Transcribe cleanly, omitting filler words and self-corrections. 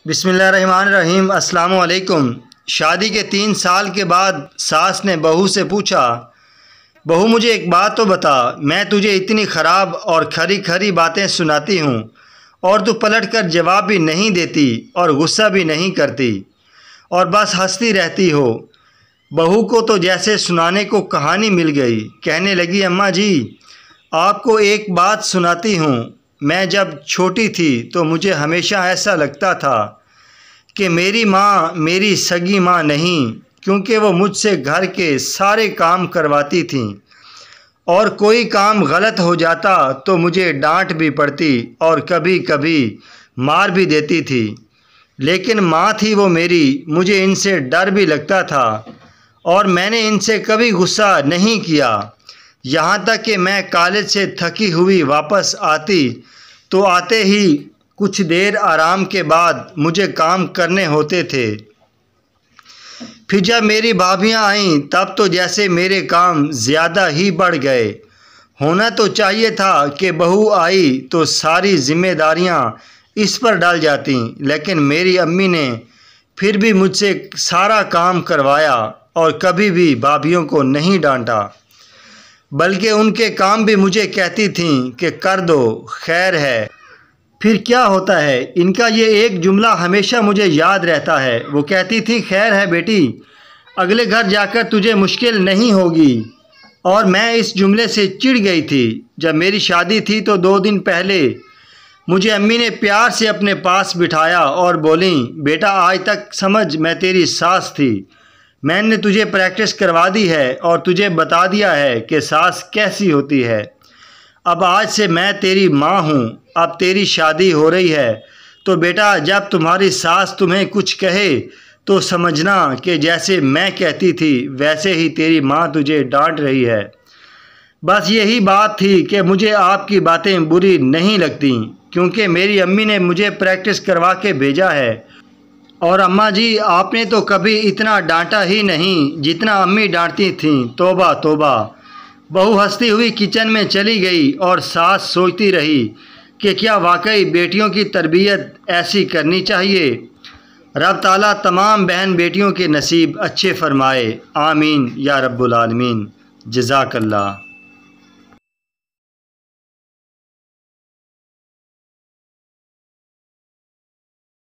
بسم اللہ الرحمن الرحیم۔ السلام علیکم۔ شادی کے 3 سال کے بعد ساس نے بہو سے پوچھا، بہو مجھے ایک بات تو بتا، میں تجھے اتنی خراب اور کھری کھری باتیں سناتی ہوں اور تو پلٹ کر جواب بھی نہیں دیتی اور غصہ بھی نہیں کرتی اور بس ہنستی رہتی ہو۔ بہو کو تو جیسے سنانے کو کہانی مل گئی، کہنے لگی اماں جی آپ کو ایک بات سناتی ہوں، میں جب چھوٹی تھی تو مجھے ہمیشہ ایسا لگتا تھا کہ میری ماں میری سگی ماں نہیں، کیونکہ وہ مجھ سے گھر کے سارے کام کرواتی تھیں اور کوئی کام غلط ہو جاتا تو مجھے ڈانٹ بھی پڑتی اور کبھی کبھی مار بھی دیتی تھی، لیکن ماں تھی وہ میری، مجھے ان سے ڈر بھی لگتا تھا اور میں نے ان سے کبھی غصہ نہیں کیا۔ یہاں تک کہ میں کالج سے تھکی ہوئی واپس آتی تو آتے ہی کچھ دیر آرام کے بعد مجھے کام کرنے ہوتے تھے، پھر جب میری بھابیاں آئیں تب تو جیسے میرے کام زیادہ ہی بڑھ گئے۔ ہونا تو چاہیے تھا کہ بہو آئی تو ساری ذمہ داریاں اس پر ڈال جاتیں، لیکن میری امی نے پھر بھی مجھ سے سارا کام کروایا اور کبھی بھی بھابیوں کو نہیں ڈانٹا، بلکہ ان کے کام بھی مجھے کہتی تھیں کہ کر دو خیر ہے۔ پھر کیا ہوتا ہے، ان کا یہ ایک جملہ ہمیشہ مجھے یاد رہتا ہے۔ وہ کہتی تھیں خیر ہے بیٹی، اگلے گھر جا کر تجھے مشکل نہیں ہوگی، اور میں اس جملے سے چڑ گئی تھی۔ جب میری شادی تھی تو 2 دن پہلے مجھے امی نے پیار سے اپنے پاس بٹھایا اور بولیں بیٹا آج تک سمجھ میں تیری ساس تھی، میں نے تجھے پریکٹس کروا دی ہے اور تجھے بتا دیا ہے کہ ساس کیسی ہوتی ہے، اب آج سے میں تیری ماں ہوں، اب تیری شادی ہو رہی ہے تو بیٹا جب تمہاری ساس تمہیں کچھ کہے تو سمجھنا کہ جیسے میں کہتی تھی ویسے ہی تیری ماں تجھے ڈانٹ رہی ہے۔ بس یہی بات تھی کہ مجھے آپ کی باتیں بری نہیں لگتیں، کیونکہ میری امی نے مجھے پریکٹس کروا کے بھیجا ہے، اور اماں جی آپ نے تو کبھی اتنا ڈانٹا ہی نہیں جتنا امی ڈانٹتی تھیں۔ توبہ توبہ۔ بہو ہنستی ہوئی کچن میں چلی گئی اور ساس سوچتی رہی کہ کیا واقعی بیٹیوں کی تربیت ایسی کرنی چاہیے۔ رب تعالیٰ تمام بہن بیٹیوں کے نصیب اچھے فرمائے، آمین یا رب العالمین۔ جزاک اللہ۔